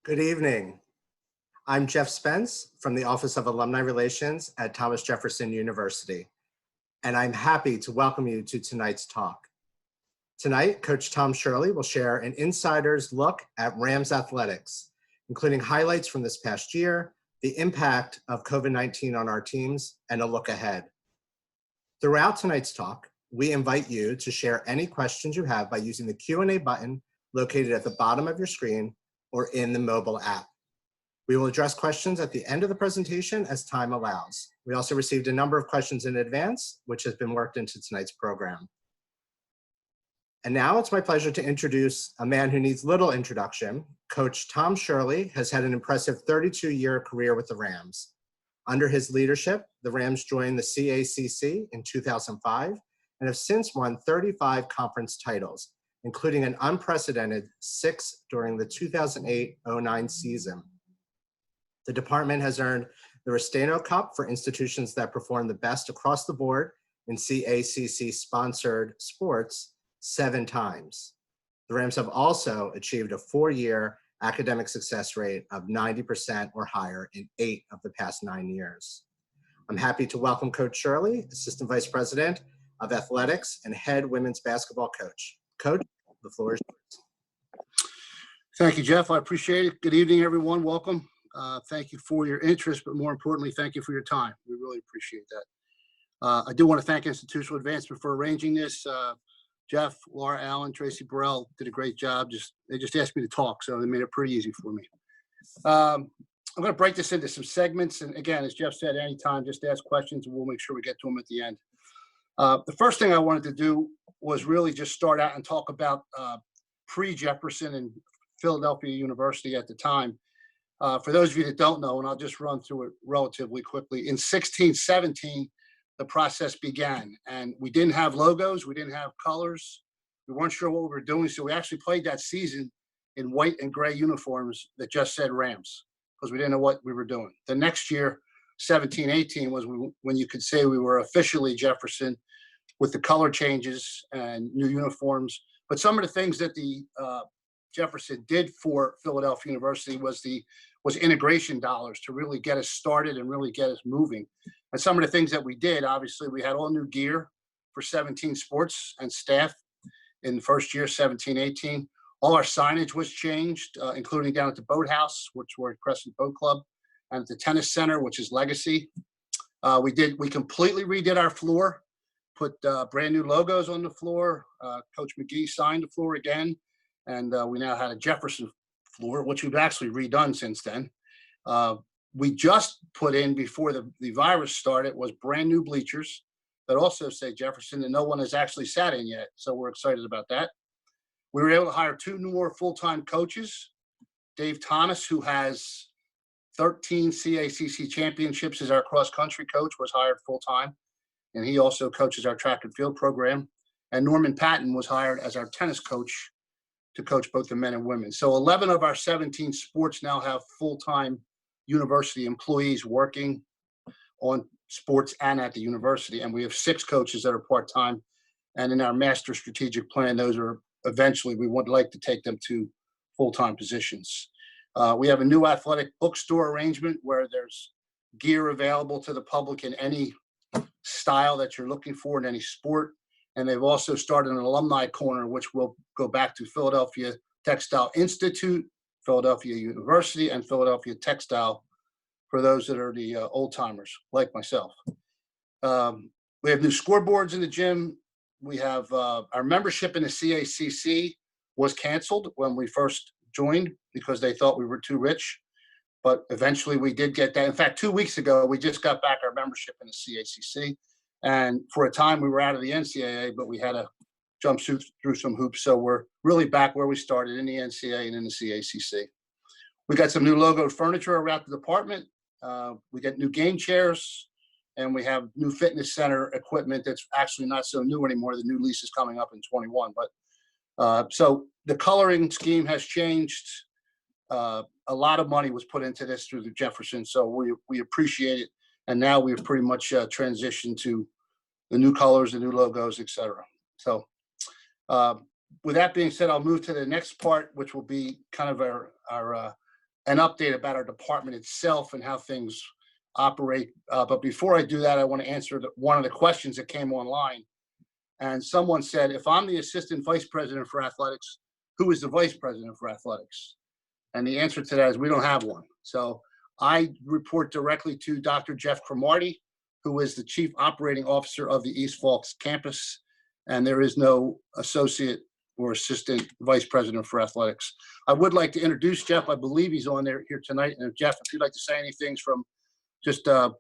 Good evening. I'm Jeff Spence from the Office of Alumni Relations at Thomas Jefferson University, and I'm happy to welcome you to tonight's talk. Tonight, Coach Tom Shirley will share an insider's look at Rams athletics, including highlights from this past year, the impact of COVID-19 on our teams, and a look ahead. Throughout tonight's talk, we invite you to share any questions you have by using the Q&A button located at the bottom of your screen or in the mobile app. We will address questions at the end of the presentation as time allows. We also received a number of questions in advance, which has been worked into tonight's program. And now it's my pleasure to introduce a man who needs little introduction. Coach Tom Shirley has had an impressive 32-year career with the Rams. Under his leadership, the Rams joined the CACC in 2005 and have since won 35 conference titles, including an unprecedented 6 during the 2008-09 season. The department has earned the Restaino Cup for institutions that perform the best across the board in CACC-sponsored sports 7 times. The Rams have also achieved a 4-year academic success rate of 90% or higher in 8 of the past 9 years. I'm happy to welcome Coach Shirley, Assistant Vice President of Athletics and Head Women's Basketball Coach. Coach, the floor is yours. Thank you, Jeff. I appreciate it. Good evening, everyone. Welcome. Thank you for your interest, but more importantly, thank you for your time. We really appreciate that. I do want to thank Institutional Advancement for arranging this. Jeff, Laura Allen, Tracy Burrell did a great job. They just asked me to talk, so they made it pretty easy for me. I'm going to break this into some segments. And again, as Jeff said, anytime, just ask questions and we'll make sure we get to them at the end. The first thing I wanted to do was really just start out and talk about pre-Jefferson and Philadelphia University at the time. For those of you that don't know, and I'll just run through it relatively quickly, in 16-17, the process began. And we didn't have logos, we didn't have colors, we weren't sure what we were doing. So we actually played that season in white and gray uniforms that just said Rams, because we didn't know what we were doing. The next year, 17-18, was when you could say we were officially Jefferson with the color changes and new uniforms. But some of the things that the Jefferson did for Philadelphia University was integration dollars to really get us started and really get us moving. And some of the things that we did, obviously, we had all new gear for 17 sports and staff in the first year, 17-18. All our signage was changed, including down at the Boathouse, which we're at Crescent Boat Club, and at the Tennis Center, which is Legacy. We completely redid our floor, put brand new logos on the floor. Coach McGee signed the floor again. And we now had a Jefferson floor, which we've actually redone since then. We just put in, before the virus started, was brand new bleachers that also say Jefferson, and no one has actually sat in yet. So we're excited about that. We were able to hire 2 more full-time coaches. Dave Thomas, who has 13 CACC championships as our cross-country coach, was hired full-time. And he also coaches our track and field program. And Norman Patton was hired as our tennis coach to coach both the men and women. So 11 of our 17 sports now have full-time university employees working on sports and at the university. And we have 6 coaches that are part-time. And in our master strategic plan, those are eventually, we would like to take them to full-time positions. We have a new athletic bookstore arrangement where there's gear available to the public in any style that you're looking for in any sport. And they've also started an alumni corner, which will go back to Philadelphia Textile Institute, Philadelphia University, and Philadelphia Textile for those that are the old timers like myself. We have new scoreboards in the gym. We have our membership in the CACC was canceled when we first joined because they thought we were too rich. But eventually we did get that. In fact, 2 weeks ago, we just got back our membership in the CACC. And for a time, we were out of the NCAA, but we had to jump through some hoops. So we're really back where we started, in the NCAA and in the CACC. We got some new logo furniture around the department. We got new game chairs, and we have new fitness center equipment that's actually not so new anymore. The new lease is coming up in 21. But so the coloring scheme has changed. A lot of money was put into this through the Jefferson, so we appreciate it. And now we've pretty much transitioned to the new colors, the new logos, et cetera. So with that being said, I'll move to the next part, which will be kind of our an update about our department itself and how things operate. But before I do that, I want to answer one of the questions that came online. And someone said, if I'm the assistant vice president for athletics, who is the vice president for athletics? And the answer to that is we don't have one. So I report directly to Dr. Jeff Cromartie, who is the chief operating officer of the East Falls campus. And there is no associate or assistant vice president for athletics. I would like to introduce Jeff. I believe he's on there here tonight. And if Jeff, if you'd like to say anything from just a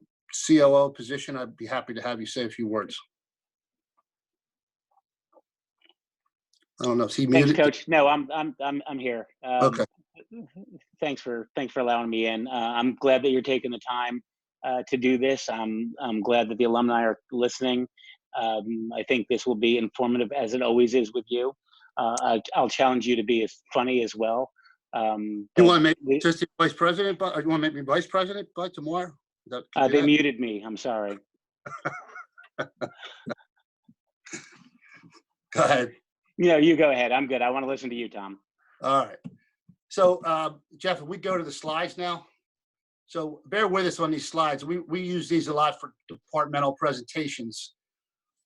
COO position, I'd be happy to have you say a few words. I don't know. Is he Thanks, muted? Coach. No, I'm here. Okay. Thanks for allowing me in. I'm glad that you're taking the time to do this. I'm glad that the alumni are listening. I think this will be informative, as it always is with you. I'll challenge you to be as funny as well. You want to make me assistant vice president, or you want to make me vice president by tomorrow? They muted me. I'm sorry. Go ahead. No, you go ahead. I'm good. I want to listen to you, Tom. All right. So, Jeff, if we go to the slides now. So bear with us on these slides. We use these a lot for departmental presentations,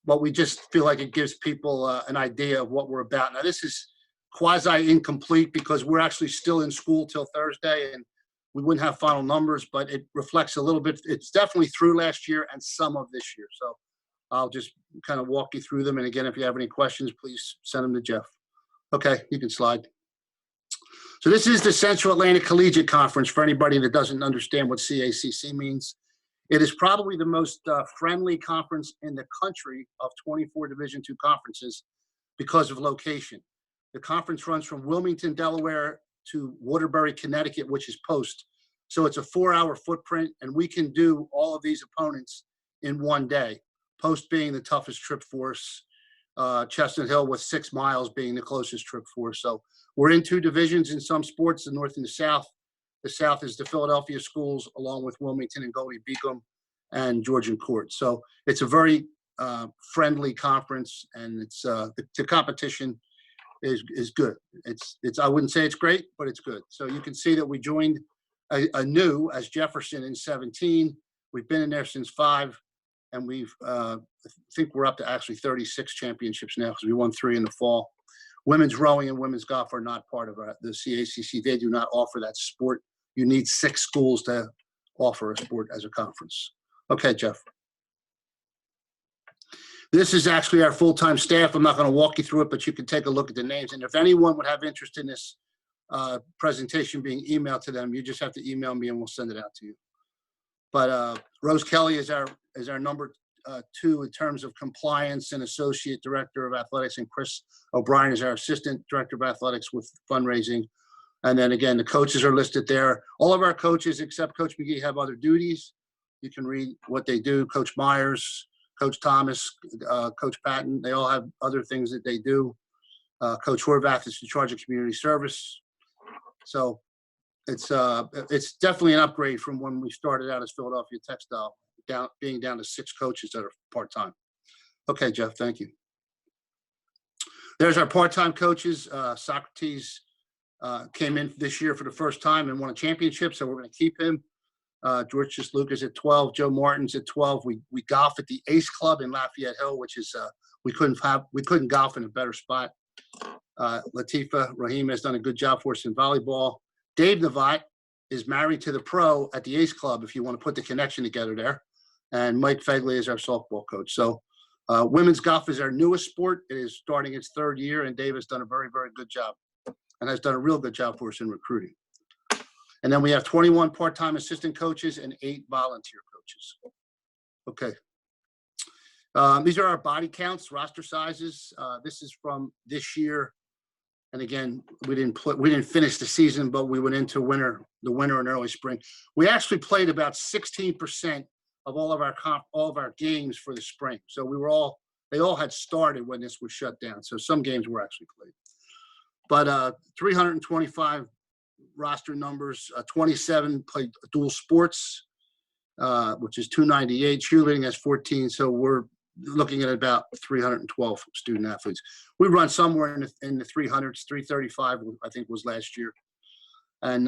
but we just feel like it gives people an idea of what we're about. Now, this is quasi-incomplete because we're actually still in school till Thursday, and we wouldn't have final numbers, but it reflects a little bit. It's definitely through last year and some of this year. So I'll just kind of walk you through them. And again, if you have any questions, please send them to Jeff. Okay, you can slide. So this is the Central Atlantic Collegiate Conference for anybody that doesn't understand what CACC means. It is probably the most friendly conference in the country of 24 Division II conferences because of location. The conference runs from Wilmington, Delaware to Waterbury, Connecticut, which is Post. So it's a 4-hour footprint, and we can do all of these opponents in one day. Post being the toughest trip for us, Chestnut Hill with 6 miles being the closest trip for us. So we're in 2 divisions in some sports, the North and the South. The South is the Philadelphia schools, along with Wilmington and Goldie Beacom and Georgian Court. So it's a very friendly conference, and it's the competition is good. It's I wouldn't say it's great, but it's good. So you can see that we joined anew as Jefferson in 17. We've been in there since 5, and we've I think we're up to actually 36 championships now because we won 3 in the fall. Women's rowing and women's golf are not part of the CACC. They do not offer that sport. You need 6 schools to offer a sport as a conference. Okay, Jeff. This is actually our full-time staff. I'm not going to walk you through it, but you can take a look at the names. And if anyone would have interest in this presentation being emailed to them, you just have to email me and we'll send it out to you. But Rose Kelly is our number 2 in terms of compliance and associate director of athletics, and Chris O'Brien is our assistant director of athletics with fundraising. And then again, the coaches are listed there. All of our coaches except Coach McGee have other duties. You can read what they do. Coach Myers, Coach Thomas, Coach Patton, they all have other things that they do. Coach Horvath is in charge of community service. So it's definitely an upgrade from when we started out as Philadelphia Textile, being down to 6 coaches that are part-time. Okay, Jeff, thank you. There's our part-time coaches. Socrates came in this year for the first time and won a championship, so we're going to keep him. George Lucas at 12, Joe Martin's at 12. We golf at the Ace Club in Lafayette Hill, which is we couldn't golf in a better spot. Latifa Rahim has done a good job for us in volleyball. Dave Navat is married to the pro at the Ace Club, if you want to put the connection together there. And Mike Fegley is our softball coach. So women's golf is our newest sport. It is starting its 3rd year, and Dave has done a very, very good job and has done a real good job for us in recruiting. And then we have 21 part-time assistant coaches and 8 volunteer coaches. Okay. These are our body counts, roster sizes. This is from this year. And again, we didn't finish the season, but we went into the winter and early spring. We actually played about 16% of all of our games for the spring. So they all had started when this was shut down. So some games were actually played. But 325 roster numbers, 27 played dual sports, which is 298. Cheerleading has 14. So we're looking at about 312 student athletes. We run somewhere in the 300s, 335, I think was last year. And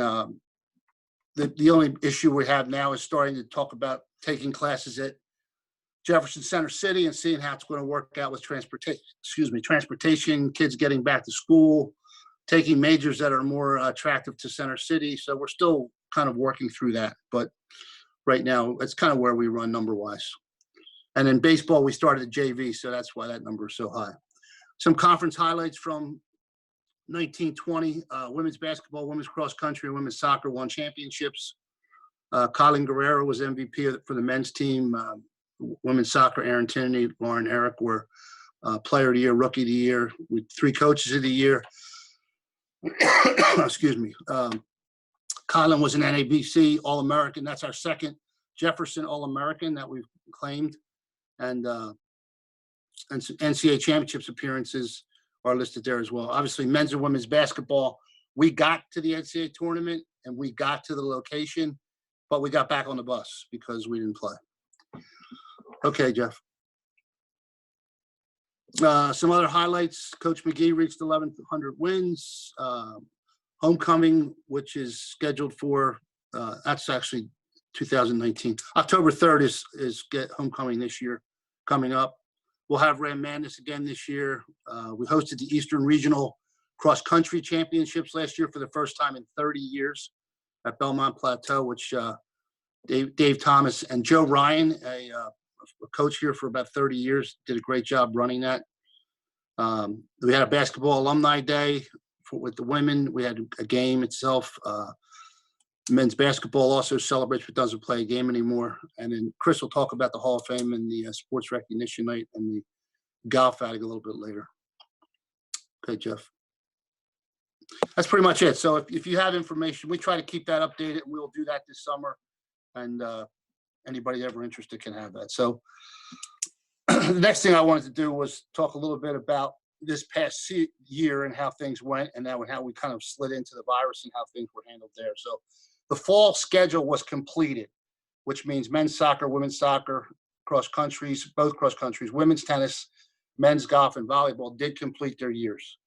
The only issue we have now is starting to talk about taking classes at Jefferson Center City and seeing how it's going to work out with transportation, kids getting back to school, taking majors that are more attractive to Center City. So we're still kind of working through that. But right now, it's kind of where we run number-wise. And in baseball, we started at JV, so that's why that number is so high. Some conference highlights from 1920, women's basketball, women's cross country, and women's soccer won championships. Colin Guerrero was MVP for the men's team. Women's soccer, Aaron Tierney, Lauren Eric were player of the year, rookie of the year, with 3 coaches of the year. Excuse me. Colin was an NABC All-American. That's our second Jefferson All-American that we've claimed. And NCAA championships appearances are listed there as well. Obviously, men's and women's basketball, we got to the NCAA tournament and we got to the location, but we got back on the bus because we didn't play. Okay, Jeff. Some other highlights. Coach McGee reached 1,100 wins. Homecoming, which is scheduled for, that's actually 2019. October 3rd is homecoming this year coming up. We'll have Ram Madness again this year. We hosted the Eastern Regional Cross Country Championships last year for the first time in 30 years at Belmont Plateau, which Dave Thomas and Joe Ryan, a coach here for about 30 years, did a great job running that. We had a basketball alumni day with the women. We had a game itself. Men's basketball also celebrates but doesn't play a game anymore. And then Chris will talk about the Hall of Fame and the sports recognition night and the golf outing a little bit later. Okay, Jeff. That's pretty much it. So if you have information, we try to keep that updated. We'll do that this summer. And anybody ever interested can have that. So the next thing I wanted to do was talk a little bit about this past year and how things went, and how we kind of slid into the virus and how things were handled there. So the fall schedule was completed, which means men's soccer, women's soccer, cross countries, both cross countries, women's tennis, men's golf, and volleyball did complete their years.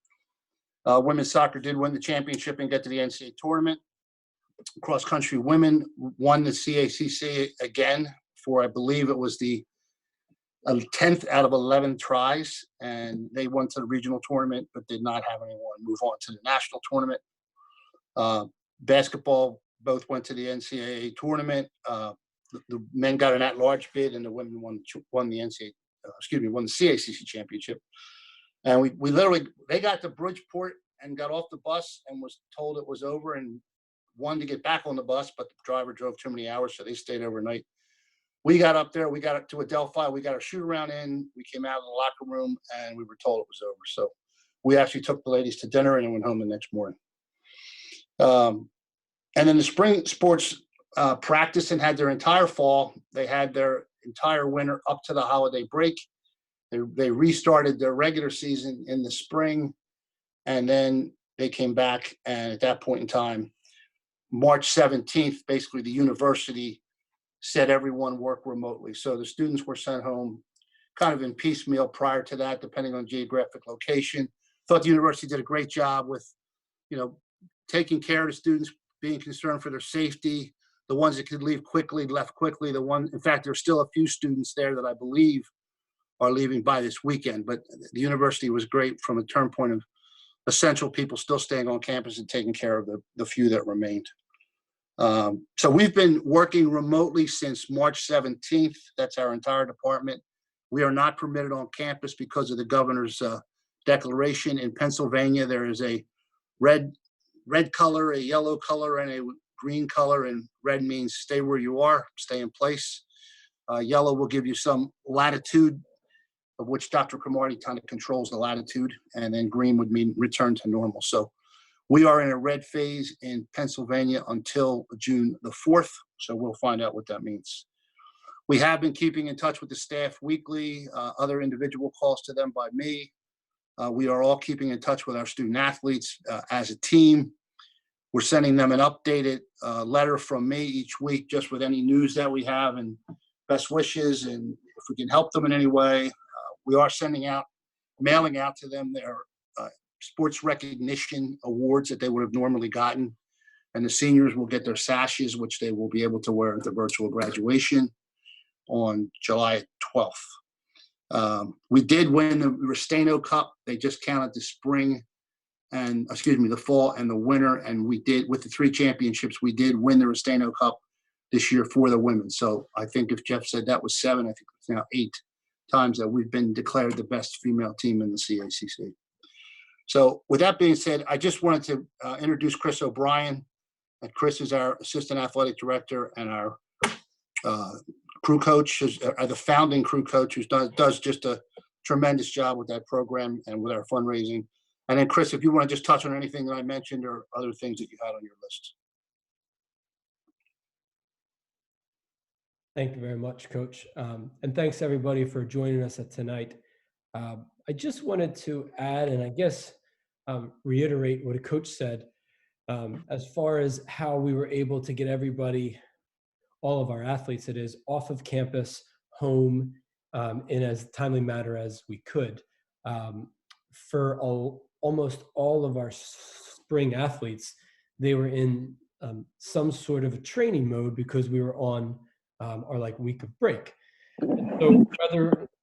Women's soccer did win the championship and get to the NCAA tournament. Cross country women won the CACC again for, I believe it was the 10th out of 11 tries, and they went to the regional tournament, but did not have anyone move on to the national tournament. Basketball both went to the NCAA tournament. The men got an at-large bid, and the women won the won the CACC championship. And we literally, they got to Bridgeport and got off the bus and was told it was over and wanted to get back on the bus, but the driver drove too many hours, so they stayed overnight. We got up there, we got up to Adelphi, we got our shoot around in, we came out of the locker room, and we were told it was over. So we actually took the ladies to dinner and went home the next morning. And then the spring sports practiced and had their entire fall. They had their entire winter up to the holiday break. They restarted their regular season in the spring, and then they came back. And at that point in time, March 17th, basically the university said everyone work remotely. So the students were sent home kind of in piecemeal prior to that, depending on geographic location. Thought the university did a great job with, taking care of the students, being concerned for their safety. The ones that could leave quickly left quickly. In fact, there's still a few students there that I believe are leaving by this weekend. But the university was great from a term point of essential people still staying on campus and taking care of the few that remained. So we've been working remotely since March 17th. That's our entire department. We are not permitted on campus because of the governor's declaration. In Pennsylvania, there is a red color, a yellow color, and a green color, and red means stay where you are, stay in place. Yellow will give you some latitude, of which Dr. Cromartie kind of controls the latitude, and then green would mean return to normal. So we are in a red phase in Pennsylvania until June the 4th, so we'll find out what that means. We have been keeping in touch with the staff weekly, other individual calls to them by me. We are all keeping in touch with our student athletes as a team. We're sending them an updated letter from me each week, just with any news that we have and best wishes, and if we can help them in any way. We are mailing out to them their sports recognition awards that they would have normally gotten. And the seniors will get their sashes, which they will be able to wear at the virtual graduation on July 12th. We did win the Restaino Cup. They just counted the spring and, the fall and the winter. And we did, with the 3 championships, we did win the Restaino Cup this year for the women. So I think if Jeff said that was 7, I think it's now 8 times that we've been declared the best female team in the CACC. So with that being said, I just wanted to introduce Chris O'Brien. And Chris is our assistant athletic director and our crew coach, the founding crew coach, who does just a tremendous job with that program and with our fundraising. And then Chris, if you want to just touch on anything that I mentioned or other things that you had on your list. Thank you very much, Coach. And thanks everybody for joining us tonight. I just wanted to add, and I guess reiterate what a coach said, as far as how we were able to get everybody, all of our athletes, it is, off of campus, home, in as timely manner as we could. For almost all of our spring athletes, they were in some sort of a training mode because we were on our week of break. So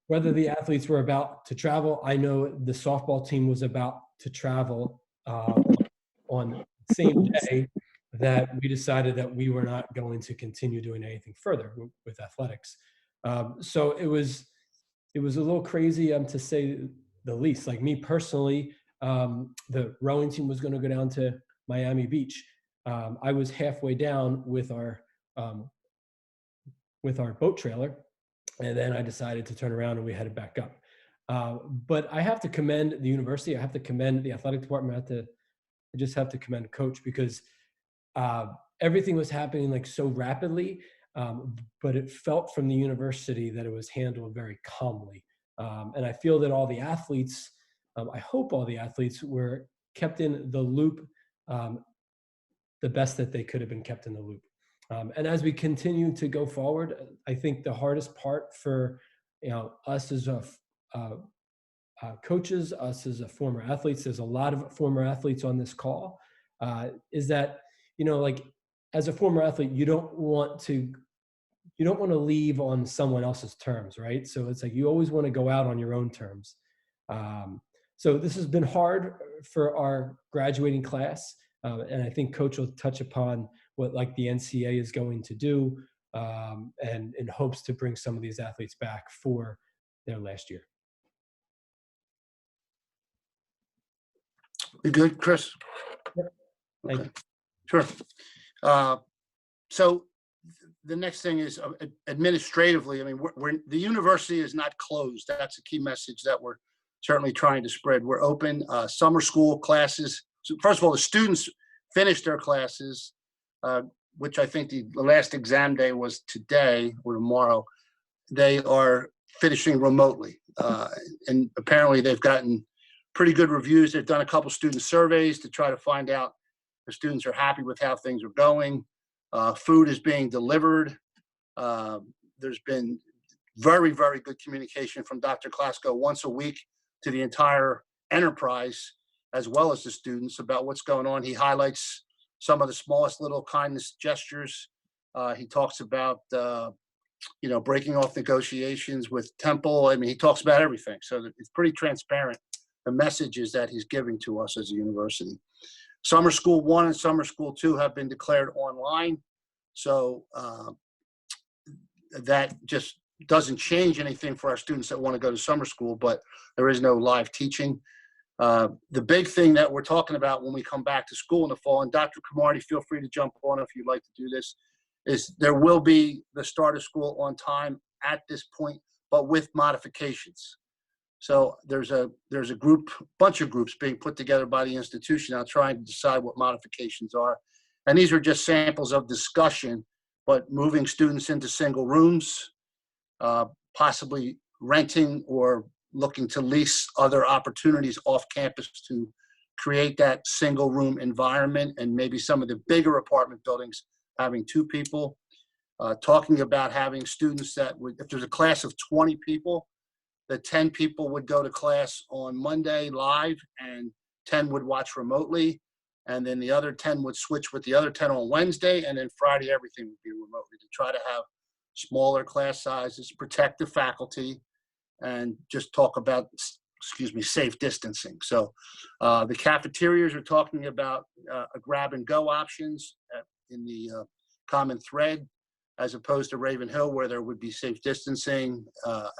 whether the athletes were about to travel, I know the softball team was about to travel on the same day that we decided that we were not going to continue doing anything further with athletics. So it was a little crazy, to say the least. Like me personally, the rowing team was going to go down to Miami Beach. I was halfway down with our boat trailer, and then I decided to turn around and we headed back up. But I have to commend the university. I have to commend the athletic department. I just have to commend Coach, because everything was happening so rapidly, but it felt from the university that it was handled very calmly. And I feel that all the athletes, I hope all the athletes were kept in the loop the best that they could have been kept in the loop. And as we continue to go forward, I think the hardest part for us as coaches, us as former athletes, there's a lot of former athletes on this call, is that, as a former athlete, you don't want to leave on someone else's terms, right? So it's you always want to go out on your own terms. So this has been hard for our graduating class. And I think Coach will touch upon what the NCAA is going to do, and in hopes to bring some of these athletes back for their last year. You good, Chris? Yep. Thank you. Sure. So the next thing is administratively. I mean, the university is not closed. That's a key message that we're certainly trying to spread. We're open. Summer school classes. So first of all, the students finished their classes, which I think the last exam day was today or tomorrow. They are finishing remotely, and apparently they've gotten pretty good reviews. They've done a couple student surveys to try to find out if students are happy with how things are going. Food is being delivered. There's been very, very good communication from Dr. Klasko once a week to the entire enterprise, as well as the students, about what's going on. He highlights some of the smallest little kindness gestures. He talks about, breaking off negotiations with Temple. I mean, he talks about everything. So it's pretty transparent, the messages that he's giving to us as a university. Summer School 1 and Summer School 2 have been declared online. So that just doesn't change anything for our students that want to go to summer school, but there is no live teaching. The big thing that we're talking about when we come back to school in the fall, and Dr. Cromartie, feel free to jump on if you'd like to do this, is there will be the start of school on time at this point, but with modifications. So there's a bunch of groups being put together by the institution now trying to decide what modifications are. And these are just samples of discussion, but moving students into single rooms, possibly renting or looking to lease other opportunities off campus to create that single room environment, and maybe some of the bigger apartment buildings having 2 people. Talking about having students that would, if there's a class of 20 people, the 10 people would go to class on Monday live and 10 would watch remotely. and then the other 10 would switch with the other 10 on Wednesday, and then Friday everything would be remotely to try to have smaller class sizes, protect the faculty, and just talk about, safe distancing. So the cafeterias are talking about a grab and go options in the common thread, as opposed to Raven Hill, where there would be safe distancing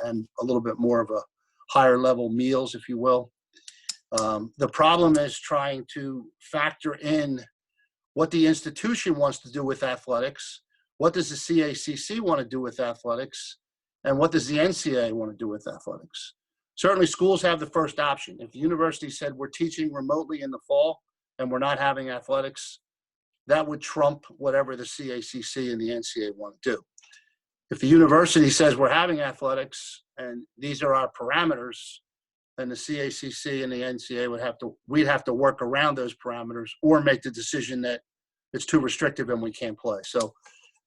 and a little bit more of a higher level meals, if you will. The problem is trying to factor in what the institution wants to do with athletics, what does the CACC want to do with athletics, and what does the NCAA want to do with athletics. Certainly schools have the first option. If the university said we're teaching remotely in the fall and we're not having athletics, that would trump whatever the CACC and the NCAA want to do. If the university says we're having athletics and these are our parameters, then the CACC and the NCAA we'd have to work around those parameters or make the decision that it's too restrictive and we can't play. So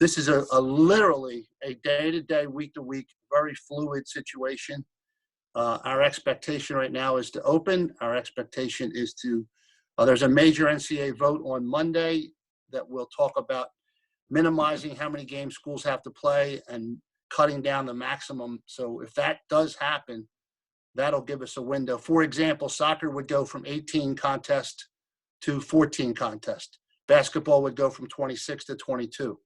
this is a literally a day-to-day, week-to-week, very fluid situation. Our expectation right now is to open. Our expectation is to, there's a major NCAA vote on Monday that will talk about minimizing how many games schools have to play and cutting down the maximum. So if that does happen, that'll give us a window. For example, soccer would go from 18 contests to 14 contests. Basketball would go from 26 to 22.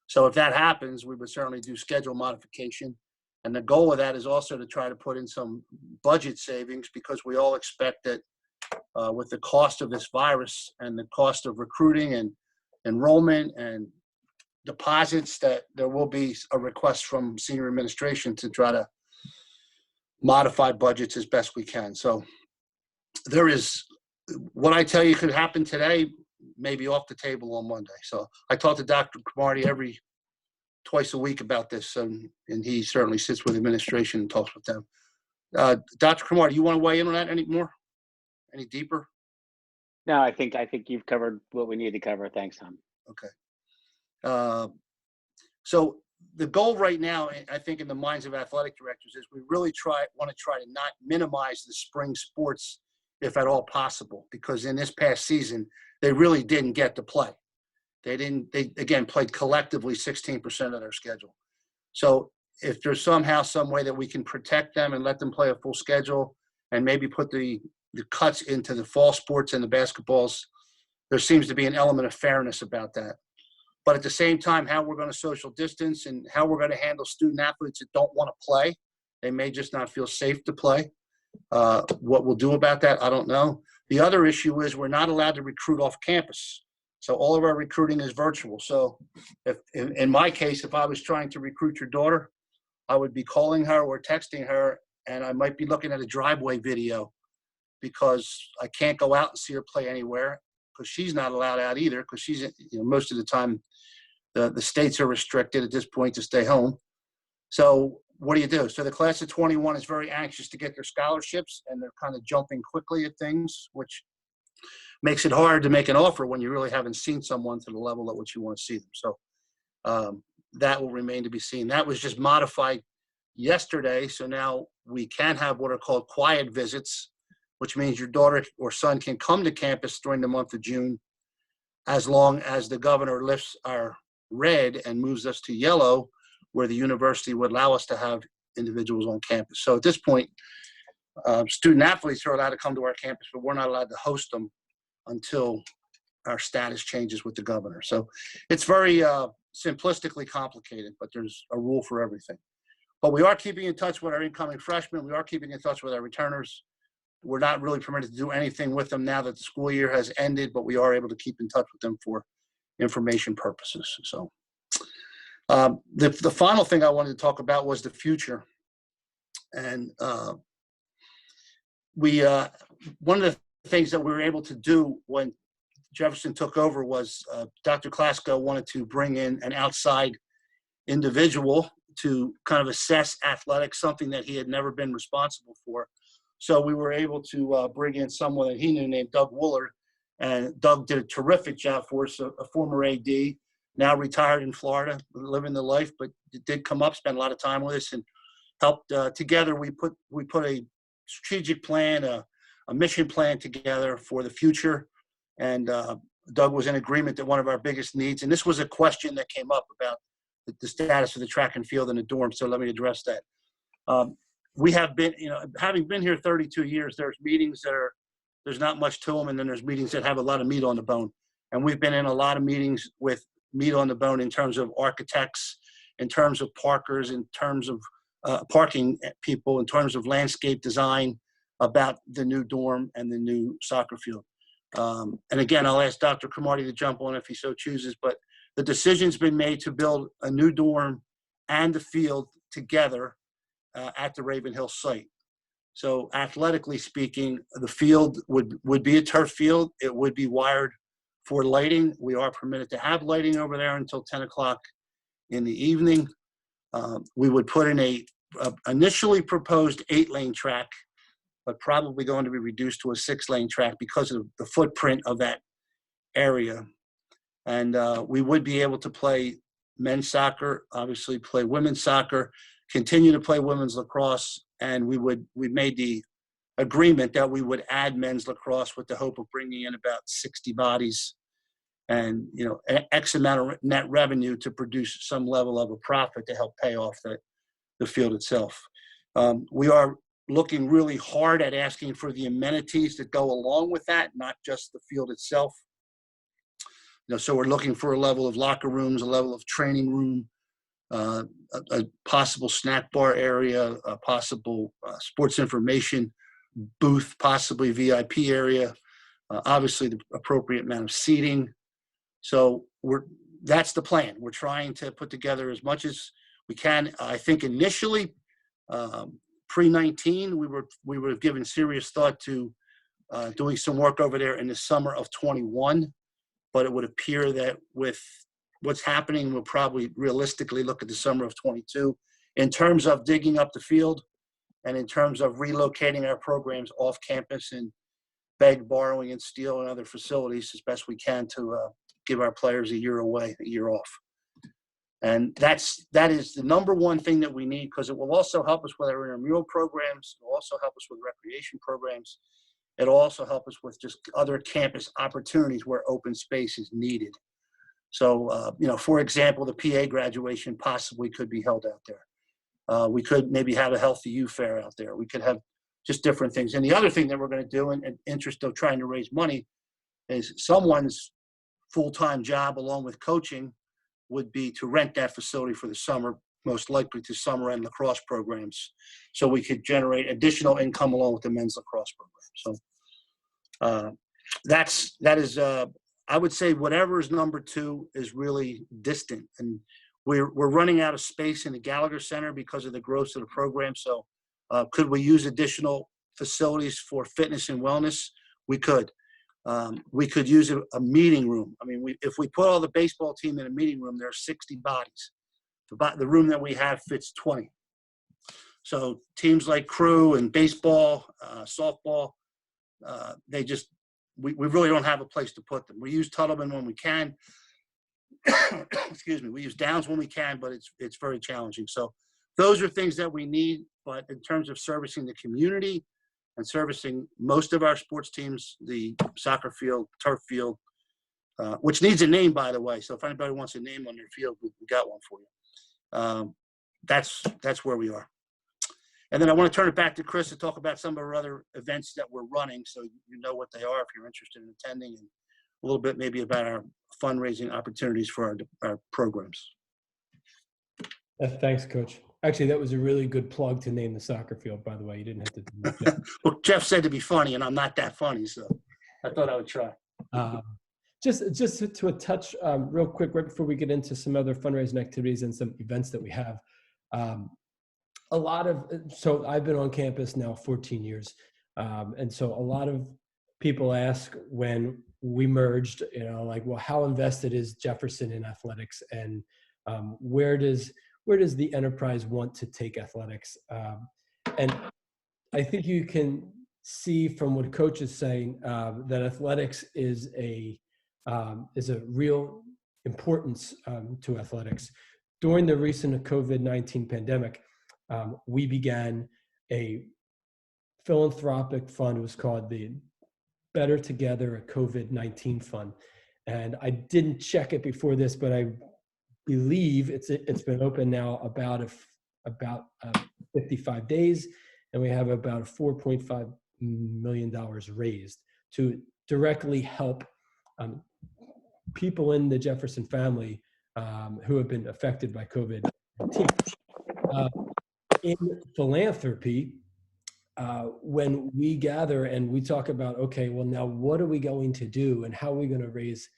So if that happens, we would certainly do schedule modification. And the goal of that is also to try to put in some budget savings, because we all expect that with the cost of this virus and the cost of recruiting and enrollment and deposits, that there will be a request from senior administration to try to modify budgets as best we can. So there is, what I tell you could happen today, maybe off the table on Monday. So I talk to Dr. Cromartie twice a week about this, and he certainly sits with administration and talks with them. Dr. Cromartie, you want to weigh in on that any more? Any deeper? No, I think you've covered what we need to cover. Thanks, Tom. Okay. So the goal right now, I think, in the minds of athletic directors is we really want to try to not minimize the spring sports if at all possible, because in this past season, they really didn't get to play. They again played collectively 16% of their schedule. So if there's somehow, some way that we can protect them and let them play a full schedule and maybe put the cuts into the fall sports and the basketballs, there seems to be an element of fairness about that. But at the same time, how we're going to social distance and how we're going to handle student athletes that don't want to play, they may just not feel safe to play. What we'll do about that, I don't know. The other issue is we're not allowed to recruit off campus. So all of our recruiting is virtual. So if, in my case, if I was trying to recruit your daughter, I would be calling her or texting her, and I might be looking at a driveway video, because I can't go out and see her play anywhere, because she's not allowed out either, because she's, most of the time the states are restricted at this point to stay home. So what do you do? So the class of 21 is very anxious to get their scholarships, and they're kind of jumping quickly at things, which makes it hard to make an offer when you really haven't seen someone to the level at which you want to see them. So that will remain to be seen. That was just modified yesterday. So now we can have what are called quiet visits, which means your daughter or son can come to campus during the month of June, as long as the governor lifts our red and moves us to yellow, where the university would allow us to have individuals on campus. So at this point, student athletes are allowed to come to our campus, but we're not allowed to host them until our status changes with the governor. So it's very simplistically complicated, but there's a rule for everything. But we are keeping in touch with our incoming freshmen. We are keeping in touch with our returners. We're not really permitted to do anything with them now that the school year has ended, but we are able to keep in touch with them for information purposes. So the final thing I wanted to talk about was the future. And one of the things that we were able to do when Jefferson took over was Dr. Klasko wanted to bring in an outside individual to kind of assess athletics, something that he had never been responsible for. So we were able to bring in someone that he knew named Doug Woolard, and Doug did a terrific job for us, a former AD, now retired in Florida, living the life, but did come up, spend a lot of time with us, and helped together. We put a strategic plan, a mission plan together for the future, And Doug was in agreement that one of our biggest needs, and this was a question that came up about the status of the track and field in the dorm. So let me address that. We have been, having been here 32 years, there's meetings that there's not much to them, and then there's meetings that have a lot of meat on the bone. And we've been in a lot of meetings with meat on the bone in terms of architects, in terms of parkers, in terms of parking people, in terms of landscape design, about the new dorm and the new soccer field. And again, I'll ask Dr. Cromartie to jump on if he so chooses, but the decision's been made to build a new dorm and the field together at the Raven Hill site. So athletically speaking, the field would be a turf field. It would be wired for lighting. We are permitted to have lighting over there until 10 o'clock in the evening. We would put in a initially proposed 8-lane track, but probably going to be reduced to a 6-lane track because of the footprint of that area. And we would be able to play men's soccer, obviously play women's soccer, continue to play women's lacrosse, and we made the agreement that we would add men's lacrosse with the hope of bringing in about 60 bodies and X amount of net revenue to produce some level of a profit to help pay off the field itself. We are looking really hard at asking for the amenities that go along with that, not just the field itself. So we're looking for a level of locker rooms, a level of training room, a possible snack bar area, a possible sports information booth, possibly VIP area, obviously the appropriate amount of seating. So that's the plan. We're trying to put together as much as we can. I think initially, pre-19, we were given serious thought to doing some work over there in the summer of 21, but it would appear that with what's happening, we'll probably realistically look at the summer of 22 in terms of digging up the field and in terms of relocating our programs off campus and beg, borrowing, and steal and other facilities as best we can to give our players a year away, a year off. And that is the number one thing that we need, because it will also help us with our intramural programs. It will also help us with recreation programs. It'll also help us with just other campus opportunities where open space is needed. So, for example, the PA graduation possibly could be held out there. We could maybe have a healthy youth fair out there. We could have just different things. And the other thing that we're going to do in interest of trying to raise money is someone's full-time job along with coaching would be to rent that facility for the summer, most likely to summer and lacrosse programs, so we could generate additional income along with the men's lacrosse program. So that is I would say whatever is number 2 is really distant, and we're running out of space in the Gallagher Center because of the growth of the program. So could we use additional facilities for fitness and wellness? We could. We could use a meeting room. I mean, if we put all the baseball team in a meeting room, there are 60 bodies. The room that we have fits 20. So teams like crew and baseball, softball, we really don't have a place to put them. We use Tuttleman when we can. Excuse me. We use Downs when we can, but it's very challenging. So those are things that we need. But in terms of servicing the community and servicing most of our sports teams, the soccer field, turf field, which needs a name, by the way. So if anybody wants a name on their field, we got one for you. That's where we are. And then I want to turn it back to Chris to talk about some of our other events that we're running, so you know what they are if you're interested in attending, and a little bit maybe about our fundraising opportunities for our programs. Thanks, Coach. Actually, that was a really good plug to name the soccer field, by the way. You didn't have to do that. Well, Jeff said to be funny, and I'm not that funny, so I thought I would try. Just to a touch real quick, right before we get into some other fundraising activities and some events that we have. So I've been on campus now 14 years. And so a lot of people ask when we merged, well, how invested is Jefferson in athletics, and where does the enterprise want to take athletics? And I think you can see from what Coach is saying that athletics is a real importance to athletics. During the recent COVID-19 pandemic, we began a philanthropic fund. It was called the Better Together, a COVID-19 fund. And I didn't check it before this, but I believe it's been open now about 55 days, and we have about $4.5 million raised to directly help people in the Jefferson family who have been affected by COVID-19. In philanthropy, when we gather and we talk about, okay, well, now what are we going to do and how are we going to raise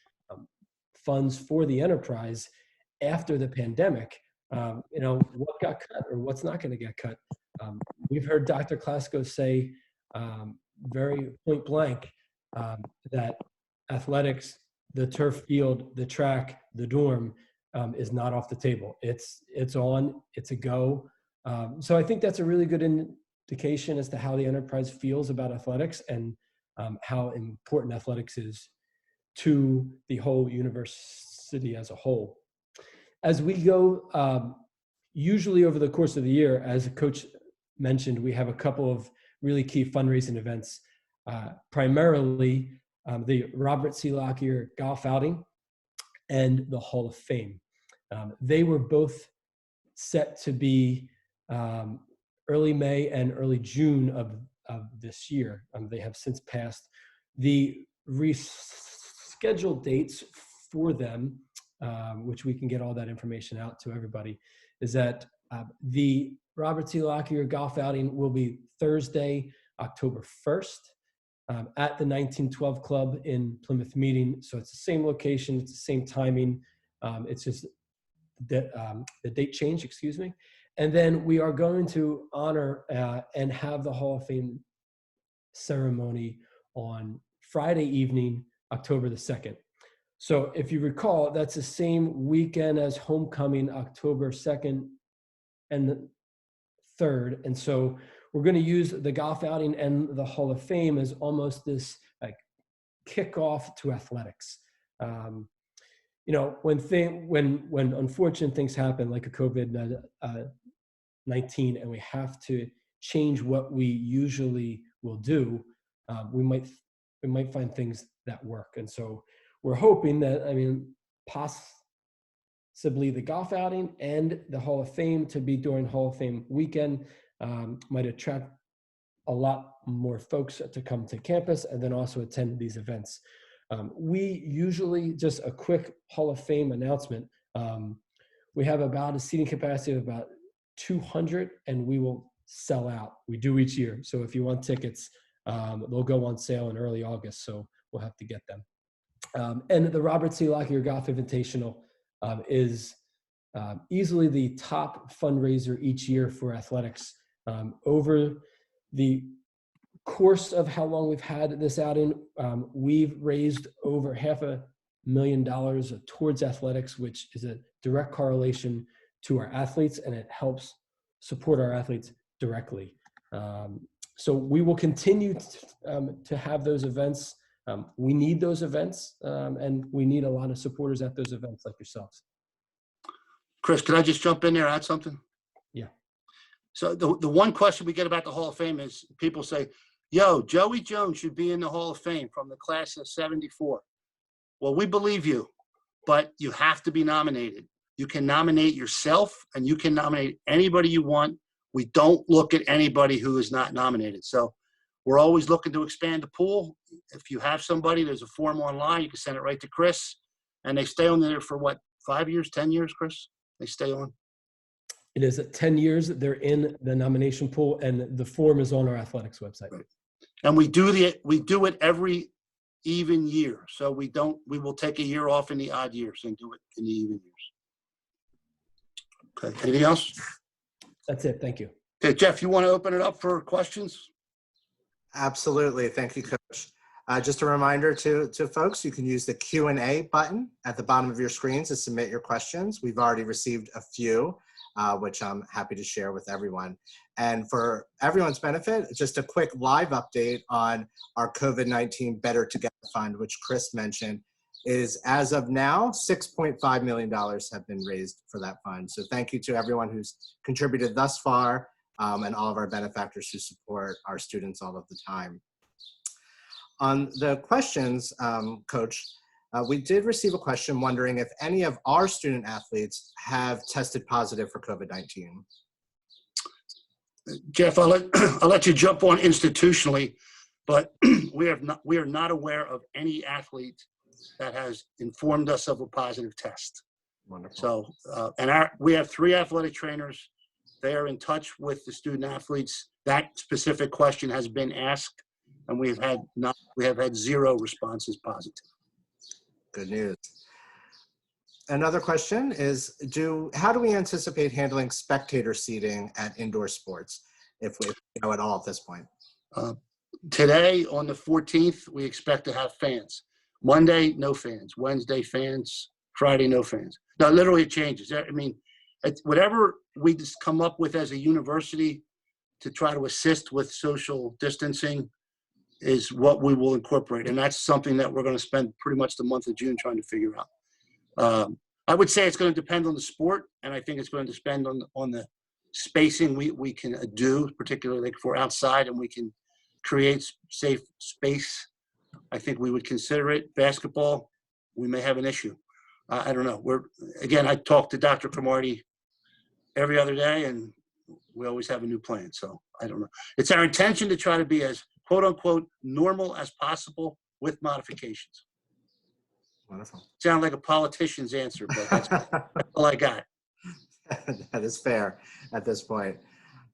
funds for the enterprise after the pandemic? What got cut or what's not going to get cut? We've heard Dr. Klasko say very point blank that athletics, the turf field, the track, the dorm is not off the table. It's on, it's a go. So I think that's a really good indication as to how the enterprise feels about athletics and how important athletics is to the whole university as a whole. As we go, usually over the course of the year, as Coach mentioned, we have a couple of really key fundraising events, primarily the Robert C. Lockyer Golf Outing and the Hall of Fame. They were both set to be early May and early June of this year. They have since passed. The rescheduled dates for them, which we can get all that information out to everybody, is that the Robert C. Lockyer Golf Outing will be Thursday, October 1st at the 1912 Club in Plymouth Meeting. So it's the same location, it's the same timing. It's just the date change, excuse me. And then we are going to honor and have the Hall of Fame ceremony on Friday evening, October the 2nd. So if you recall, that's the same weekend as homecoming, October 2nd and the 3rd. And so we're going to use the golf outing and the Hall of Fame as almost this like kickoff to athletics. When unfortunate things happen like a COVID-19 and we have to change what we usually will do, we might find things that work. And so we're hoping that, possibly the golf outing and the Hall of Fame to be during Hall of Fame weekend might attract a lot more folks to come to campus and then also attend these events. We usually, just a quick Hall of Fame announcement, we have about a seating capacity of about 200 and we will sell out. We do each year. So if you want tickets, they'll go on sale in early August. So we'll have to get them. And the Robert C. Lockyer Golf Invitational is easily the top fundraiser each year for athletics. Over the course of how long we've had this outing, we've raised over $500,000 towards athletics, which is a direct correlation to our athletes, and it helps support our athletes directly. So we will continue to have those events. We need those events, and we need a lot of supporters at those events like yourselves. Chris, can I just jump in there and add something? Yeah. So the one question we get about the Hall of Fame is people say, yo, Joey Jones should be in the Hall of Fame from the class of 74. Well, we believe you, but you have to be nominated. You can nominate yourself and you can nominate anybody you want. We don't look at anybody who is not nominated. So we're always looking to expand the pool. If you have somebody, there's a form online. You can send it right to Chris. And they stay on there for what, 5 years, 10 years, Chris? They stay on? It is at 10 years. They're in the nomination pool, and the form is on our athletics website. Right. And we do it every even year. So we will take a year off in the odd years and do it in the even years. Okay, anything else? That's it. Thank you. Okay, Jeff, you want to open it up for questions? Absolutely. Thank you, Coach. Just a reminder to folks, you can use the Q&A button at the bottom of your screens to submit your questions. We've already received a few, which I'm happy to share with everyone. And for everyone's benefit, just a quick live update on our COVID-19 Better Together Fund, which Chris mentioned, is as of now, $6.5 million have been raised for that fund. So thank you to everyone who's contributed thus far, and all of our benefactors who support our students all of the time. On the questions, Coach, we did receive a question wondering if any of our student athletes have tested positive for COVID-19. Jeff, I'll let you jump on institutionally, but we are not aware of any athlete that has informed us of a positive test. Wonderful. So, we have 3 athletic trainers. They are in touch with the student athletes. That specific question has been asked, and we have had 0 responses positive. Good news. Another question is, how do we anticipate handling spectator seating at indoor sports, if we know at all at this point? Today, on the 14th, we expect to have fans. Monday, no fans. Wednesday, fans. Friday, no fans. Now, literally, it changes. I mean, whatever we just come up with as a university to try to assist with social distancing is what we will incorporate. And that's something that we're going to spend pretty much the month of June trying to figure out. I would say it's going to depend on the sport, and I think it's going to depend on the spacing we can do, particularly like if we're outside and we can create safe space. I think we would consider it. Basketball, we may have an issue. I don't know. I talk to Dr. Cromartie every other day, and we always have a new plan. So I don't know. It's our intention to try to be as quote unquote normal as possible with modifications. Wonderful. Sound like a politician's answer, but that's all I got. That is fair at this point.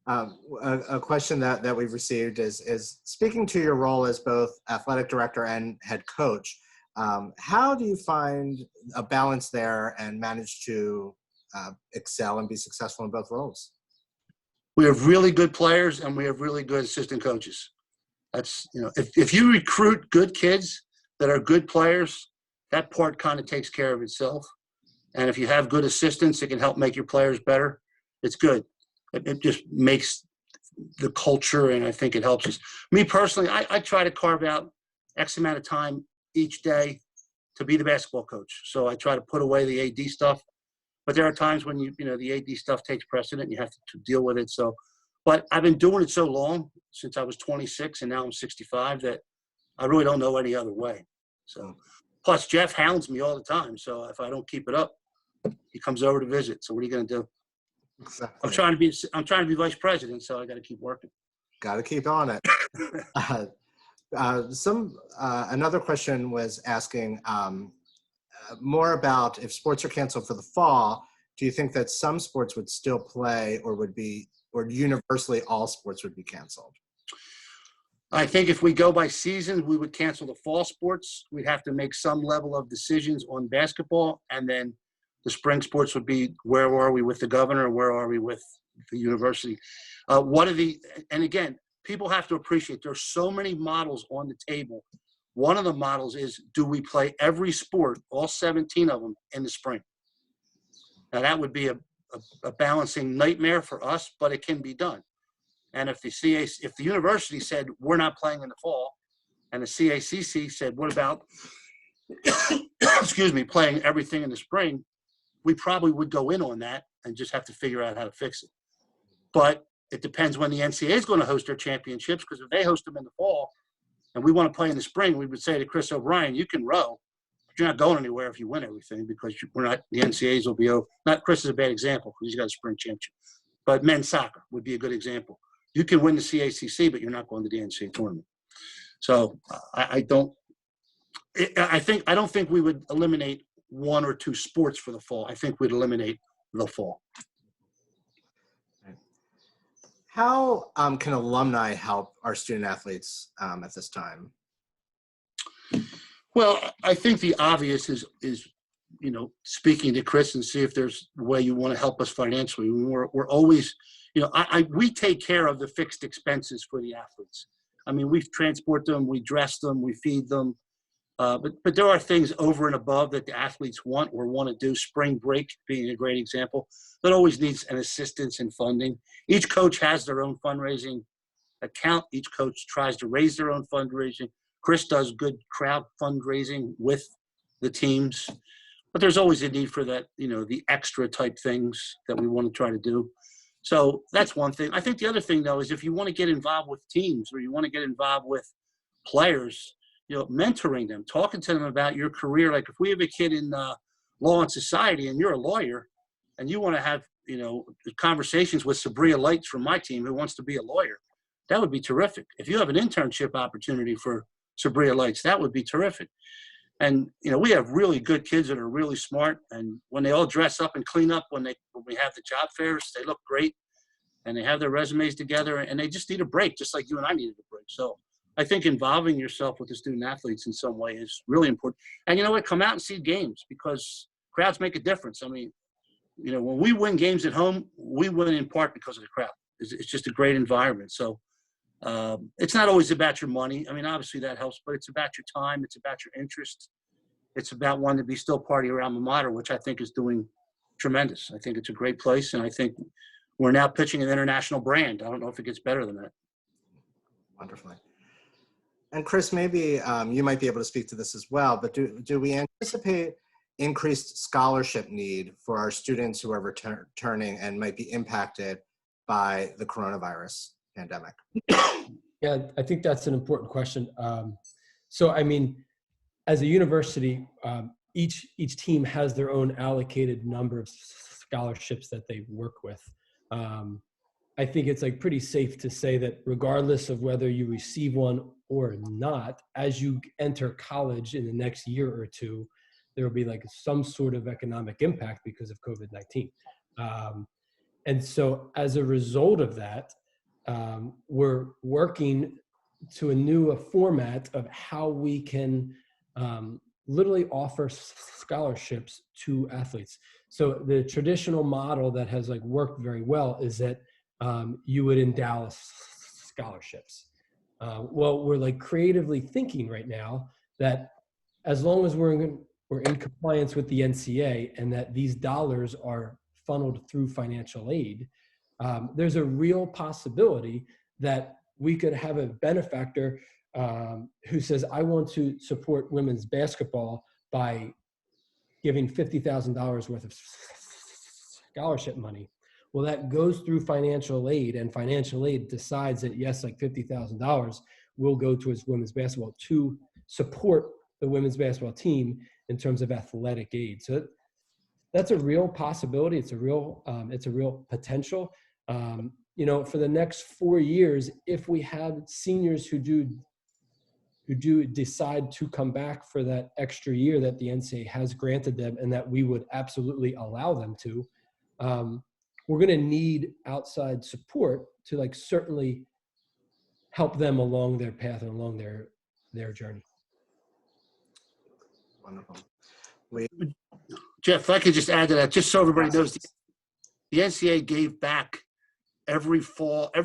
A question that we've received is speaking to your role as both athletic director and head coach, how do you find a balance there and manage to excel and be successful in both roles? We have really good players and we have really good assistant coaches. That's, if you recruit good kids that are good players, that part kind of takes care of itself. And if you have good assistants, it can help make your players better. It's good. It just makes the culture, and I think it helps us. Me personally, I try to carve out X amount of time each day to be the basketball coach. So I try to put away the AD stuff. But there are times when the AD stuff takes precedent and you have to deal with it. So, but I've been doing it so long, since I was 26 and now I'm 65, that I really don't know any other way. So, plus Jeff hounds me all the time. So if I don't keep it up, he comes over to visit. So what are you going to do? Exactly. I'm trying to be vice president, so I got to keep working. Got to keep on it. Another question was asking more about if sports are canceled for the fall, do you think that some sports would still play or universally all sports would be canceled? I think if we go by season, we would cancel the fall sports. We'd have to make some level of decisions on basketball, and then the spring sports would be, where are we with the governor? Where are we with the university? And again, people have to appreciate there's so many models on the table. One of the models is, do we play every sport, all 17 of them, in the spring? Now that would be a balancing nightmare for us, but it can be done. And if the university said, we're not playing in the fall, and the CACC said, what about, playing everything in the spring, we probably would go in on that and just have to figure out how to fix it. But it depends when the NCAA is going to host their championships, because if they host them in the fall and we want to play in the spring, we would say to Chris O'Brien, you can row, but you're not going anywhere if you win everything, because the NCAAs will be over. Not Chris is a bad example because he's got a spring championship, but men's soccer would be a good example. You can win the CACC, but you're not going to the NCAA tournament. So I don't think we would eliminate one or two sports for the fall. I think we'd eliminate the fall. How can alumni help our student athletes at this time? Well, I think the obvious is speaking to Chris and see if there's a way you want to help us financially. We're always, we take care of the fixed expenses for the athletes. I mean, we transport them, we dress them, we feed them. But there are things over and above that the athletes want or want to do. Spring break being a great example, that always needs an assistance in funding. Each coach has their own fundraising account. Each coach tries to raise their own fundraising. Chris does good crowd fundraising with the teams, but there's always a need for that, the extra type things that we want to try to do. So that's one thing. I think the other thing, though, is if you want to get involved with teams or you want to get involved with players, mentoring them, talking to them about your career. Like if we have a kid in law and society and you're a lawyer and you want to have, conversations with Sabria Lights from my team who wants to be a lawyer, that would be terrific. If you have an internship opportunity for Sabria Lights, that would be terrific. And, we have really good kids that are really smart. And when they all dress up and clean up, when we have the job fairs, they look great and they have their resumes together and they just need a break, just like you and I needed a break. So I think involving yourself with the student athletes in some way is really important. And you know what? Come out and see games because crowds make a difference. I mean, when we win games at home, we win in part because of the crowd. It's just a great environment. So it's not always about your money. I mean, obviously that helps, but it's about your time. It's about your interest. It's about wanting to be still part of your alma mater, which I think is doing tremendous. I think it's a great place. And I think we're now pitching an international brand. I don't know if it gets better than that. Wonderfully. And Chris, maybe you might be able to speak to this as well, but do we anticipate increased scholarship need for our students who are returning and might be impacted by the coronavirus pandemic? Yeah, I think that's an important question. So, I mean, as a university, each team has their own allocated number of scholarships that they work with. I think it's pretty safe to say that regardless of whether you receive one or not, as you enter college in the next year or two, there will be some sort of economic impact because of COVID-19. And so as a result of that, we're working to a new format of how we can literally offer scholarships to athletes. So the traditional model that has worked very well is that you would endow scholarships. Well, we're creatively thinking right now that as long as we're in compliance with the NCA and that these dollars are funneled through financial aid, there's a real possibility that we could have a benefactor who says, I want to support women's basketball by giving $50,000 worth of scholarship money. Well, that goes through financial aid, and financial aid decides that, yes, $50,000 will go towards women's basketball to support the women's basketball team in terms of athletic aid. So that's a real possibility. It's a real potential. For the next 4 years, if we have seniors who do decide to come back for that extra year that the NCAA has granted them and that we would absolutely allow them to, we're going to need outside support to certainly help them along their path and along their journey. Wonderful. Jeff, if I could just add to that, just so everybody knows, the NCAA gave back every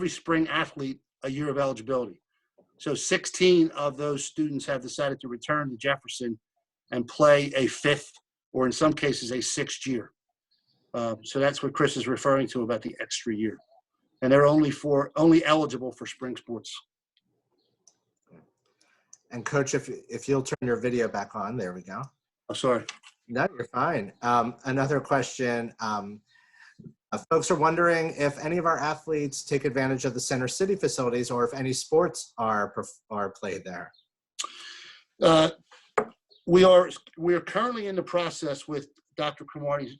spring athlete a year of eligibility. So 16 of those students have decided to return to Jefferson and play a fifth, or in some cases, a sixth year. So that's what Chris is referring to about the extra year. And they're only eligible for spring sports. And Coach, if you'll turn your video back on, there we go. Oh, sorry. No, you're fine. Another question. Folks are wondering if any of our athletes take advantage of the Center City facilities or if any sports are played there. We are currently in the process with Dr. Cromartie's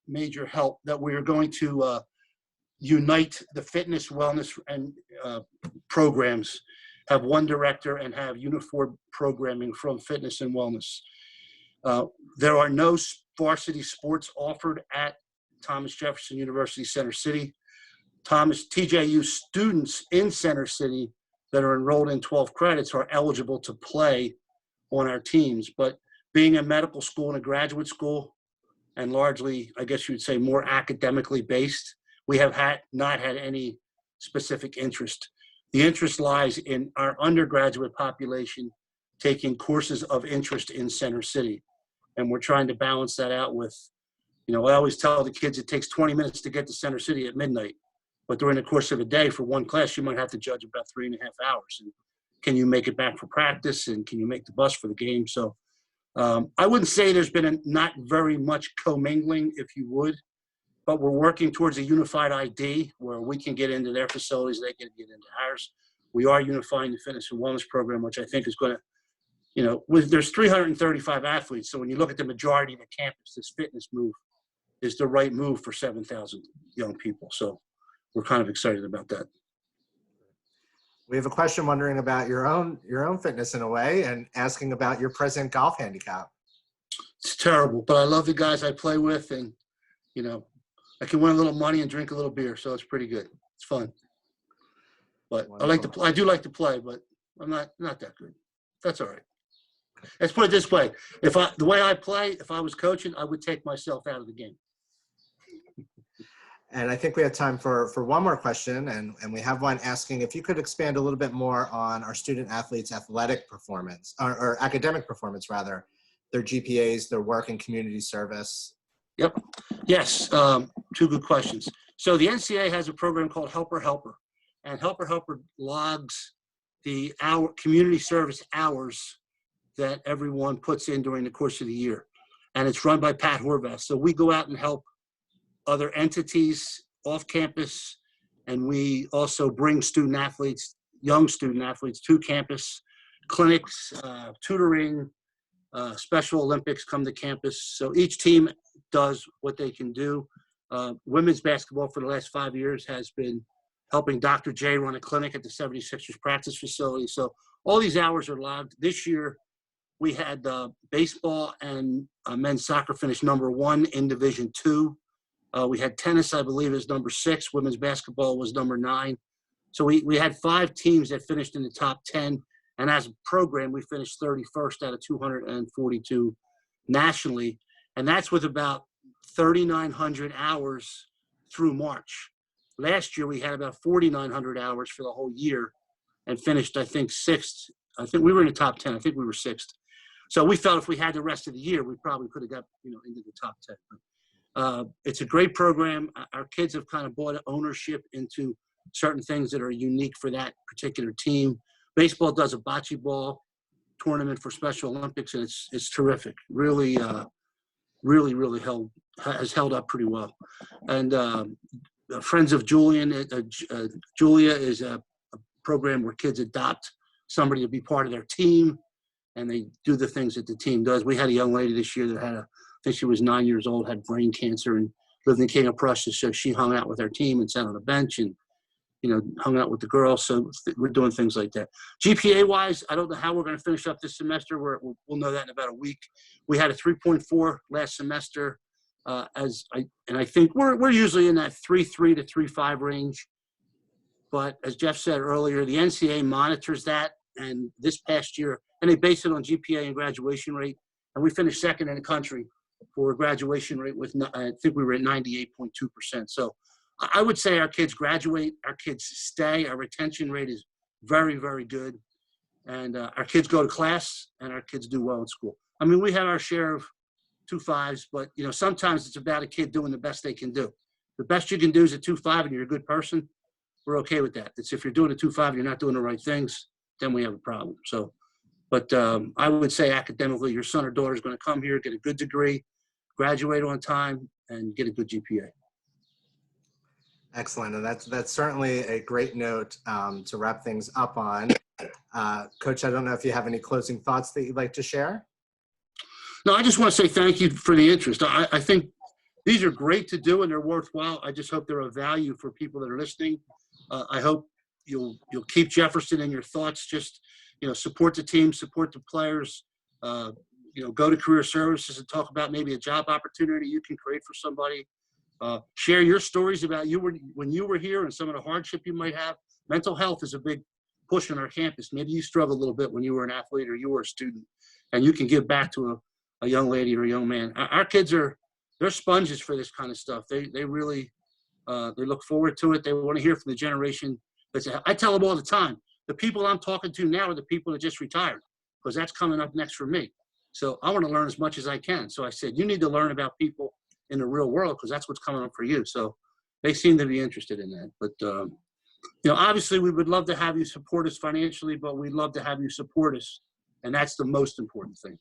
major help that we are going to unite the fitness, wellness, and programs, have one director and have uniform programming from fitness and wellness. There are no varsity sports offered at Thomas Jefferson University Center City. TJU students in Center City that are enrolled in 12 credits are eligible to play on our teams. But being a medical school and a graduate school, and largely, I guess you would say, more academically based, we have not had any specific interest. The interest lies in our undergraduate population taking courses of interest in Center City. And we're trying to balance that out with, I always tell the kids it takes 20 minutes to get to Center City at midnight. But during the course of a day for one class, you might have to judge about 3.5 hours. And can you make it back for practice? And can you make the bus for the game? So I wouldn't say there's been not very much commingling, if you would, but we're working towards a unified ID where we can get into their facilities, they can get into ours. We are unifying the fitness and wellness program, which I think is going to there's 335 athletes. So when you look at the majority of the campus, this fitness move is the right move for 7,000 young people. So we're kind of excited about that. We have a question wondering about your own fitness in a way and asking about your present golf handicap. It's terrible, but I love the guys I play with, and I can win a little money and drink a little beer, so it's pretty good. It's fun. But Wonderful. I do like to play, but I'm not that good. That's all right. Let's put it this way: the way I play, if I was coaching, I would take myself out of the game. And I think we have time for one more question, and we have one asking if you could expand a little bit more on our student athletes' athletic performance, or academic performance rather, their GPAs, their work and community service. Yep. Yes. Two good questions. So the NCAA has a program called Helper Helper, and Helper Helper logs the community service hours that everyone puts in during the course of the year, and it's run by Pat Horvath. So we go out and help other entities off campus, and we also bring young student athletes to campus, clinics, tutoring, Special Olympics come to campus. So each team does what they can do. Women's basketball for the last 5 years has been helping Dr. J run a clinic at the 76ers practice facility. So all these hours are logged. This year, we had baseball and men's soccer finish #1 in Division II. We had tennis, I believe, as #6. Women's basketball was #9. So we had 5 teams that finished in the top 10. And as a program, we finished 31st out of 242 nationally. And that's with about 3,900 hours through March. Last year, we had about 4,900 hours for the whole year and finished, I think, 6th. I think we were in the top 10. I think we were 6th. So we felt if we had the rest of the year, we probably could have got into the top 10. But, it's a great program. Our kids have kind of bought ownership into certain things that are unique for that particular team. Baseball does a bocce ball tournament for Special Olympics, and it's terrific. Really has held up pretty well. And Friends of Julia is a program where kids adopt somebody to be part of their team, and they do the things that the team does. We had a young lady this year that I think she was 9 years old, had brain cancer, and lived in King of Prussia. So she hung out with our team and sat on a bench and hung out with the girls. So we're doing things like that. GPA-wise, I don't know how we're going to finish up this semester. We'll know that in about a week. We had a 3.4 last semester. I think we're usually in that 3.3 to 3.5 range. But as Jeff said earlier, the NCAA monitors that. And this past year, and they base it on GPA and graduation rate. And we finished 2nd in the country for graduation rate I think we were at 98.2%. So I would say our kids graduate, our kids stay, our retention rate is very, very good. And our kids go to class, and our kids do well in school. I mean, we had our share of 2.5s, but, sometimes it's about a kid doing the best they can do. The best you can do is a 2.5 and you're a good person. We're okay with that. It's if you're doing a 2.5 and you're not doing the right things, then we have a problem. So, but I would say academically, your son or daughter is going to come here, get a good degree, graduate on time, and get a good GPA. Excellent, and that's certainly a great note to wrap things up on. Coach, I don't know if you have any closing thoughts that you'd like to share? No, I just want to say thank you for the interest. I think these are great to do and they're worthwhile. I just hope they're of value for people that are listening. I hope you'll keep Jefferson in your thoughts. Just support the team, support the players. Go to career services and talk about maybe a job opportunity you can create for somebody. Share your stories about when you were here and some of the hardship you might have. Mental health is a big push on our campus. Maybe you struggled a little bit when you were an athlete or you were a student, and you can give back to a young lady or a young man. Our kids they're sponges for this kind of stuff. They really they look forward to it. They want to hear from the generation. I tell them all the time, the people I'm talking to now are the people that just retired, because that's coming up next for me. So I want to learn as much as I can. So I said, you need to learn about people in the real world, because that's what's coming up for you. So they seem to be interested in that. But, obviously we would love to have you support us financially, but we'd love to have you support us. And that's the most important thing.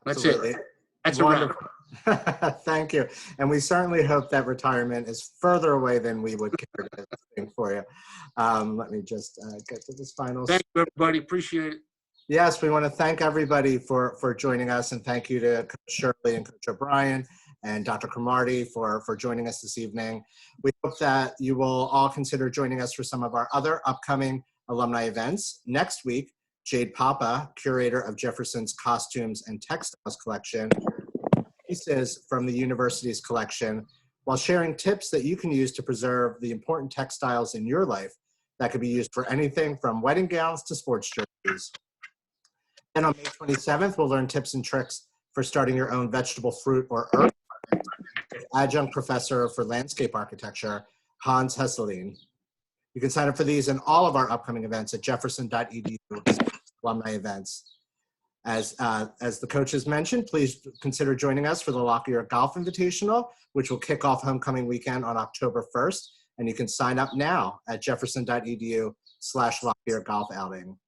Absolutely. That's it. That's a wrap. Thank you. And we certainly hope that retirement is further away than we would care to think for you. Let me just get to this final. Thank you, everybody. Appreciate it. Yes, we want to thank everybody for joining us, and thank you to Coach Shirley and Coach O'Brien and Dr. Cromartie for joining us this evening. We hope that you will all consider joining us for some of our other upcoming alumni events. Next week, Jade Papa, curator of Jefferson's Costumes and Textiles collection, pieces from the university's collection, while sharing tips that you can use to preserve the important textiles in your life that could be used for anything from wedding gowns to sports jerseys. And on May 27th, we'll learn tips and tricks for starting your own vegetable, fruit, or herb garden with adjunct professor for landscape architecture, Hans Hesseline. You can sign up for these and all of our upcoming events at jefferson.edu/alumni events. As the coaches mentioned, please consider joining us for the Lockyer Golf Invitational, which will kick off homecoming weekend on October 1st. And you can sign up now at jefferson.edu/Lockyer Golf Outing.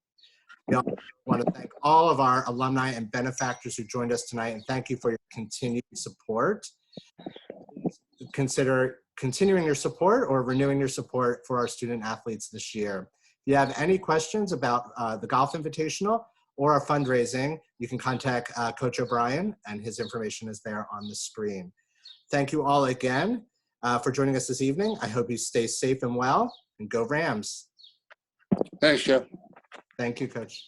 We also want to thank all of our alumni and benefactors who joined us tonight, and thank you for your continued support. Please consider continuing your support or renewing your support for our student athletes this year. If you have any questions about the Golf Invitational or our fundraising, you can contact Coach O'Brien, and his information is there on the screen. Thank you all again for joining us this evening. I hope you stay safe and well, and go Rams. Thanks, Jeff. Thank you, Coach.